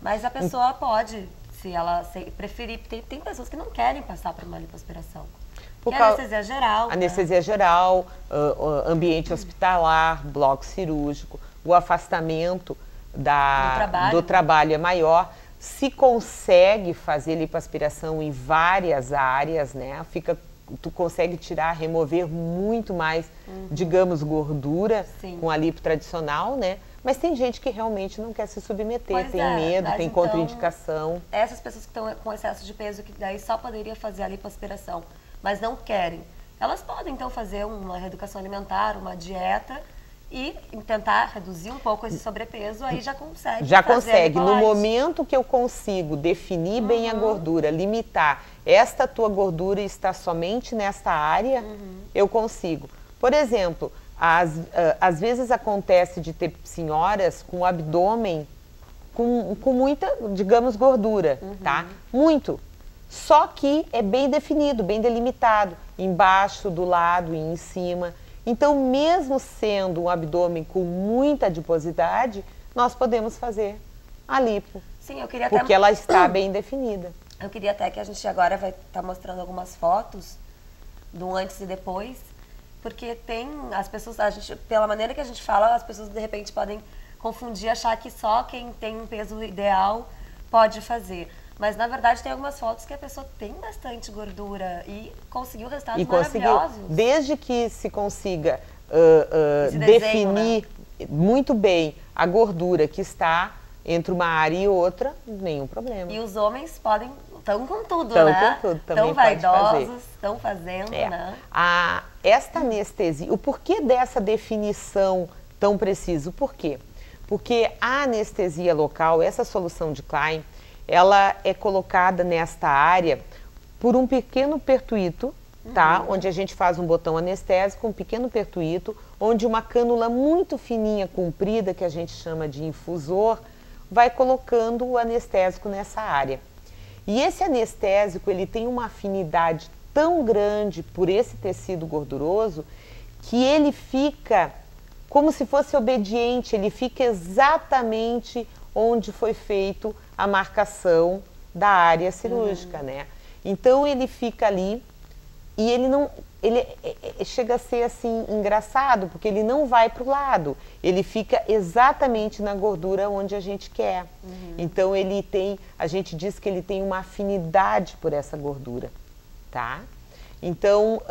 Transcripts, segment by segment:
Mas a pessoa pode, se ela preferir, tem pessoas que não querem passar por uma lipoaspiração. Que é anestesia geral. Anestesia geral, ambiente hospitalar, bloco cirúrgico, o afastamento do trabalho é maior. Se consegue fazer lipoaspiração em várias áreas, né? Tu consegue tirar, remover muito mais, digamos, gordura com a lipo tradicional, né? Mas tem gente que realmente não quer se submeter, tem medo, tem contraindicação. Essas pessoas que estão com excesso de peso, que daí só poderia fazer a lipoaspiração, mas não querem, elas podem então fazer uma reeducação alimentar, uma dieta e tentar reduzir um pouco esse sobrepeso, aí já consegue. Já consegue. No momento que eu consigo definir bem a gordura, limitar, esta tua gordura está somente nesta área, eu consigo. Por exemplo, às vezes acontece de ter senhoras com o abdômen com muita, digamos, gordura, tá? Muito. Só que é bem definido, bem delimitado, embaixo, do lado e em cima. Então, mesmo sendo um abdômen com muita adiposidade, nós podemos fazer a lipo. Sim, eu queria porque ela está bem definida. Eu queria até que a gente agora vai estar mostrando algumas fotos do antes e depois, porque tem as pessoas, pela maneira que a gente fala, as pessoas de repente podem confundir, achar que só quem tem um peso ideal pode fazer. Mas, na verdade, tem algumas fotos que a pessoa tem bastante gordura e conseguiu resultados maravilhosos. Desde que se consiga definir muito bem a gordura que está entre uma área e outra, nenhum problema. E os homens estão com tudo, né? Estão com tudo, também tão vaidosos, estão fazendo, né? Esta anestesia, o porquê dessa definição tão precisa? Por quê? Porque a anestesia local, essa solução de Klein, ela é colocada nesta área por um pequeno pertuito, tá? Onde a gente faz um botão anestésico, um pequeno pertuito, onde uma cânula muito fininha, comprida, que a gente chama de infusor, vai colocando o anestésico nessa área. E esse anestésico, ele tem uma afinidade tão grande por esse tecido gorduroso, que ele fica como se fosse obediente, ele fica exatamente onde foi feito a marcação da área cirúrgica, né? Então ele fica ali e ele chega a ser assim engraçado, porque ele não vai para o lado, ele fica exatamente na gordura onde a gente quer. Então a gente diz que ele tem uma afinidade por essa gordura, tá? Então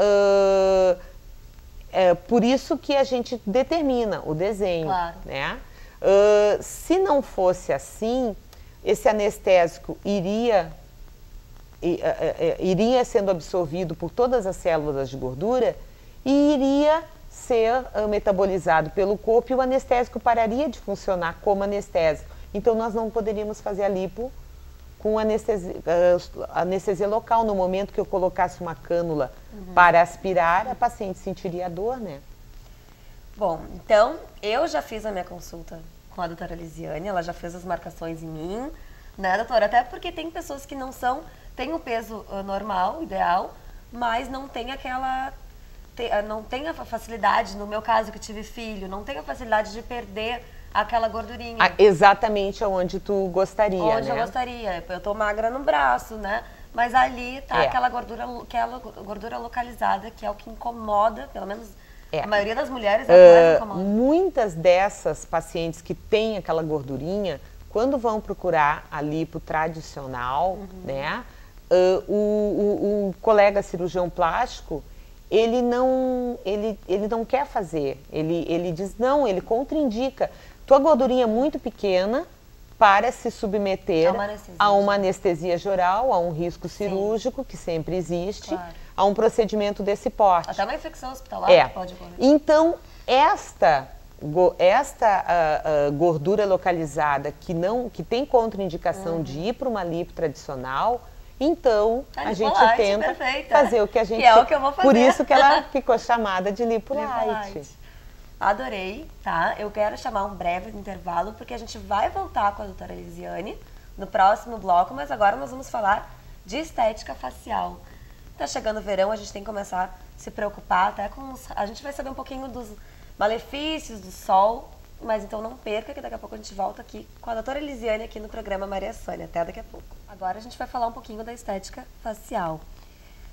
é por isso que a gente determina o desenho, né? Se não fosse assim, esse anestésico iria sendo absorvido por todas as células de gordura e iria ser metabolizado pelo corpo e o anestésico pararia de funcionar como anestésico. Então, nós não poderíamos fazer a lipo com anestesia local. No momento que eu colocasse uma cânula para aspirar, a paciente sentiria a dor, né? Bom, então, eu já fiz a minha consulta com a doutora Lisiane, ela já fez as marcações em mim, né, doutora? Até porque tem pessoas que têm o peso normal, ideal, mas não tem não tem a facilidade, no meu caso que tive filho, não tem a facilidade de perder aquela gordurinha. Exatamente onde tu gostaria, Onde eu gostaria. Eu tô magra no braço, né? Mas ali tá aquela gordura localizada, que é o que incomoda, pelo menos a maioria das mulheres é o que mais incomoda. Muitas dessas pacientes que têm aquela gordurinha, quando vão procurar a lipo tradicional, né? O colega cirurgião plástico, ele não quer fazer. Ele diz, não, ele contraindica. Tua gordurinha é muito pequena para se submeter a uma anestesia geral, a um risco cirúrgico, que sempre existe, a um procedimento desse porte. Até uma infecção hospitalar pode ocorrer. Então, esta gordura localizada que tem contraindicação de ir para uma lipo tradicional, então a gente tenta fazer o que a gente é o que eu vou fazer. Por isso que ela ficou chamada de lipo light. Adorei, tá? Eu quero chamar um breve intervalo, porque a gente vai voltar com a doutora Lisiane no próximo bloco, mas agora nós vamos falar de estética facial. Tá chegando o verão, a gente tem que começar se preocupar até com... A gente vai saber um pouquinho dos malefícios do sol, mas então não perca, que daqui a pouco a gente volta aqui com a doutora Elisiane aqui no programa Maria Sônia. Até daqui a pouco. Agora a gente vai falar um pouquinho da estética facial.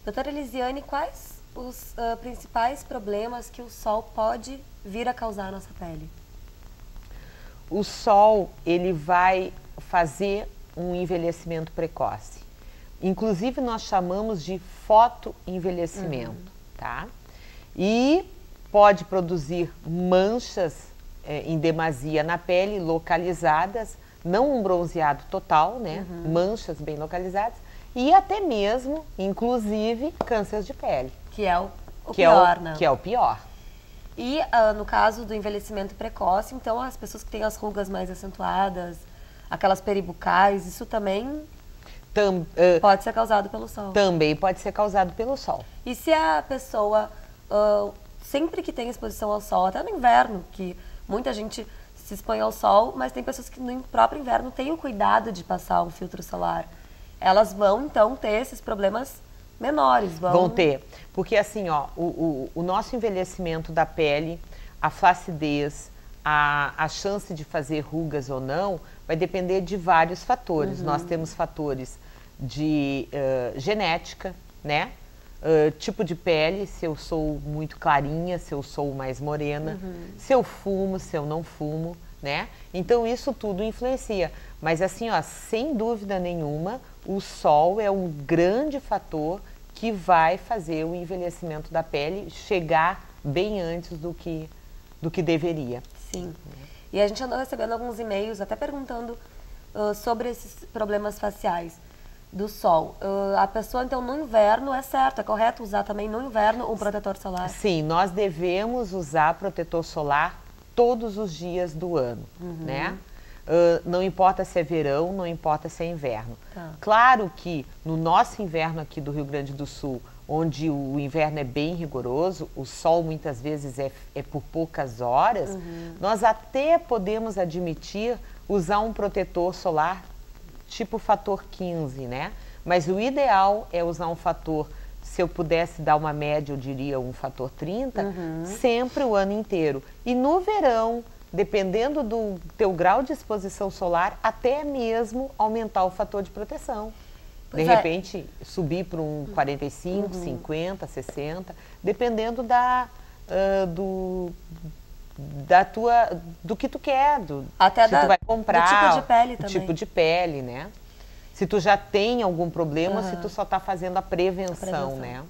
Doutora Elisiane, quais os principais problemas que o sol pode vir a causar à nossa pele? O sol, ele vai fazer um envelhecimento precoce. Inclusive, nós chamamos de fotoenvelhecimento, tá? E pode produzir manchas em demasia na pele, localizadas, não um bronzeado total, né? Manchas bem localizadas e até mesmo, inclusive, câncer de pele. Que é o pior, né? Que é o pior. E no caso do envelhecimento precoce, então as pessoas que têm as rugas mais acentuadas, aquelas peribucais, isso também pode ser causado pelo sol. Também pode ser causado pelo sol. E se a pessoa, sempre que tem exposição ao sol, até no inverno, que muita gente se expõe ao sol, mas tem pessoas que no próprio inverno têm o cuidado de passar um filtro solar, elas vão então ter esses problemas menores. Vão ter, porque assim, ó, o nosso envelhecimento da pele, a flacidez, a chance de fazer rugas ou não, vai depender de vários fatores. Nós temos fatores de genética, né? Tipo de pele, se eu sou muito clarinha, se eu sou mais morena, se eu fumo, se eu não fumo, né? Então isso tudo influencia. Mas assim, ó, sem dúvida nenhuma, o sol é um grande fator que vai fazer o envelhecimento da pele chegar bem antes do que deveria. Sim. E a gente andou recebendo alguns e-mails até perguntando sobre esses problemas faciais do sol. A pessoa, então, no inverno, é certo, é correto usar também no inverno um protetor solar? Sim, nós devemos usar protetor solar todos os dias do ano, né? Não importa se é verão, não importa se é inverno. Tá. Claro que no nosso inverno aqui do Rio Grande do Sul, onde o inverno é bem rigoroso, o sol muitas vezes é por poucas horas, nós até podemos admitir usar um protetor solar tipo fator 15, né? Mas o ideal é usar um fator, se eu pudesse dar uma média, eu diria um fator 30, sempre o ano inteiro. E no verão, dependendo do teu grau de exposição solar, até mesmo aumentar o fator de proteção. De repente, subir para um 45, 50, 60, dependendo do que tu quer, até se tu vai comprar, do tipo de pele também. tipo de pele, né? Se tu já tem algum problema, se tu só está fazendo a prevenção, né?